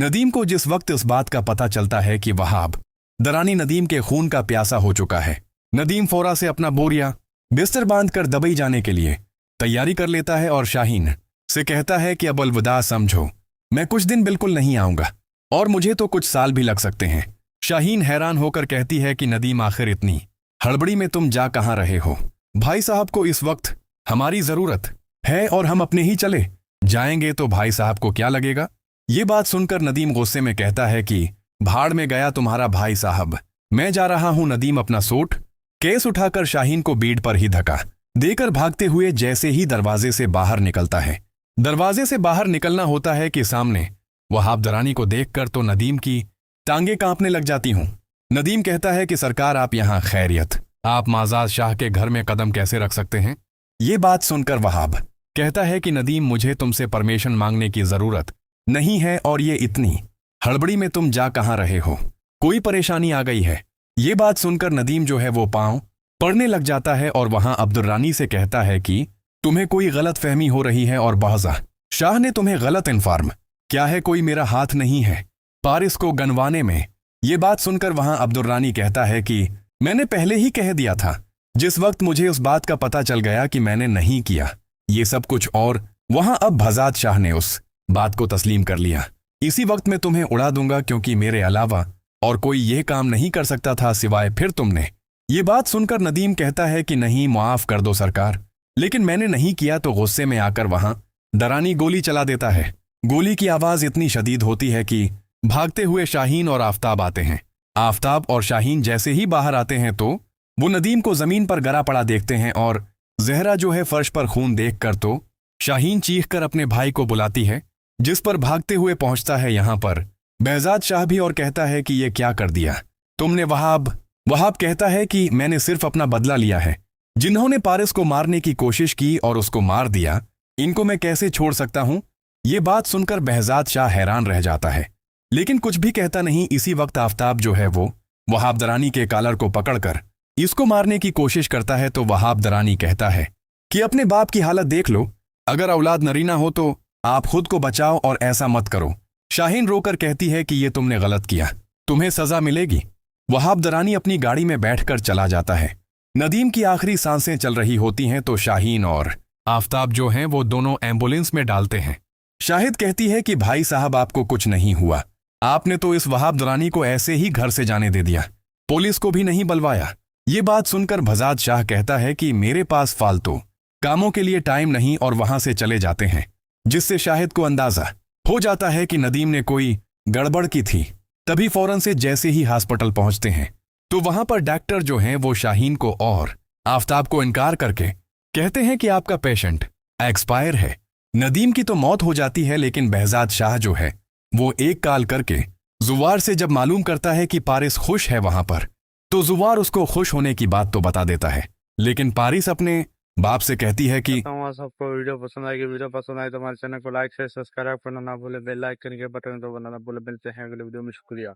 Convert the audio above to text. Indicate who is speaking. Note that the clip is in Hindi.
Speaker 1: नदीम को जिस वक्त इस बात का पता चलता है कि वहाब दरानी नदीम के खून का प्यासा हो चुका है, नदीम फौरा से अपना बोरिया बिस्तर बांधकर दुबई जाने के लिए तैयारी कर लेता है और शाहीन से कहता है कि अब अलविदा समझो, मैं कुछ दिन बिल्कुल नहीं आऊंगा और मुझे तो कुछ साल भी लग सकते हैं। शाहीन हैरान होकर कहती है कि नदीम आखिर इतनी हड़बड़ी में तुम जा कहाँ रहे हो? भाई साहब को इस वक्त हमारी जरूरत है और हम अपने ही चले जाएंगे तो भाई साहब को क्या लगेगा? ये बात सुनकर नदीम गुस्से में कहता है कि भाड़ में गया तुम्हारा भाई साहब, मैं जा रहा हूं। नदीम अपना सूट केस उठाकर शाहीन को बीड पर ही धक्का देकर भागते हुए जैसे ही दरवाजे से बाहर निकलता है, दरवाजे से बाहर निकलना होता है कि सामने वहाब दरानी को देखकर तो नदीम की टांगे कांपने लग जाती हूं। नदीम कहता है कि सरकार आप यहां खैरियत, आप माजाद शाह के घर में कदम कैसे रख सकते हैं? ये बात सुनकर वहाब कहता है कि नदीम मुझे तुमसे परमिशन मांगने की जरूरत नहीं है और ये इतनी हड़बड़ी में तुम जा कहाँ रहे हो? कोई परेशानी आ गई है? ये बात सुनकर नदीम जो है वो पांव पड़ने लग जाता है और वहां अब्दुर्रानी से कहता है कि तुम्हें कोई गलत फहमी हो रही है और बाजा शाह ने तुम्हें गलत इन्फॉर्म क्या है, कोई मेरा हाथ नहीं है पारिस को गनवाने में। ये बात सुनकर वहां अब्दुर्रानी कहता है कि मैंने पहले ही कह दिया था, जिस वक्त मुझे उस बात का पता चल गया कि मैंने नहीं किया ये सब कुछ, और वहां अब भजाद शाह ने उस बात को तस्लीम कर लिया। इसी वक्त मैं तुम्हें उड़ा दूंगा क्योंकि मेरे अलावा और कोई यह काम नहीं कर सकता था सिवाय फिर तुमने। ये बात सुनकर नदीम कहता है कि नहीं, माफ कर दो सरकार, लेकिन मैंने नहीं किया। तो गुस्से में आकर वहां दरानी गोली चला देता है। गोली की आवाज इतनी शदीद होती है कि भागते हुए शाहीन और आफताब आते हैं। आफताब और शाहीन जैसे ही बाहर आते हैं तो वो नदीम को जमीन पर गिरा पड़ा देखते हैं और जहरा जो है फर्श पर खून देखकर तो शाहीन चीखकर अपने भाई को बुलाती है, जिस पर भागते हुए पहुंचता है यहां पर behzad शाह भी और कहता है कि ये क्या कर दिया तुमने वहाब? वहाब कहता है कि मैंने सिर्फ अपना बदला लिया है। जिन्होंने पारिस को मारने की कोशिश की और उसको मार दिया, इनको मैं कैसे छोड़ सकता हूं? ये बात सुनकर behzad शाह हैरान रह जाता है, लेकिन कुछ भी कहता नहीं। इसी वक्त आफताब जो है वो वहाब दरानी के कॉलर को पकड़कर इसको मारने की कोशिश करता है तो वहाब दरानी कहता है कि अपने बाप की हालत देख लो, अगर औलाद नरीना हो तो आप खुद को बचाओ और ऐसा मत करो। शाहीन रोकर कहती है कि ये तुमने गलत किया, तुम्हें सजा मिलेगी। वहाब दरानी अपनी गाड़ी में बैठकर चला जाता है। नदीम की आखिरी सांसें चल रही होती हैं तो शाहीन और आफताब जो हैं वो दोनों एम्बुलेंस में डालते हैं। शाहिद कहती है कि भाई साहब आपको कुछ नहीं हुआ, आपने तो इस वहाब दरानी को ऐसे ही घर से जाने दे दिया, पुलिस को भी नहीं बुलवाया। ये बात सुनकर भजाद शाह कहता है कि मेरे पास फालतू कामों के लिए टाइम नहीं, और वहां से चले जाते हैं, जिससे शाहिद को अंदाजा हो जाता है कि नदीम ने कोई गड़बड़ की थी। तभी फौरन से जैसे ही हॉस्पिटल पहुंचते हैं तो वहां पर डॉक्टर जो हैं वो शाहीन को और आफताब को इनकार करके कहते हैं कि आपका पेशेंट एक्सपायर है। नदीम की तो मौत हो जाती है, लेकिन behzad शाह जो है वो एक कॉल करके जुवार से जब मालूम करता है कि पारिस खुश है वहां पर, तो जुवार उसको खुश होने की बात तो बता देता है, लेकिन पारिस अपने बाप से कहती है कि
Speaker 2: सबको वीडियो पसंद आए तो हमारे चैनल को लाइक शेयर सब्सक्राइब करना ना भूले, बेल आइकन के बटन तो बनाना भूले। मिलते हैं अगले वीडियो में, शुक्रिया।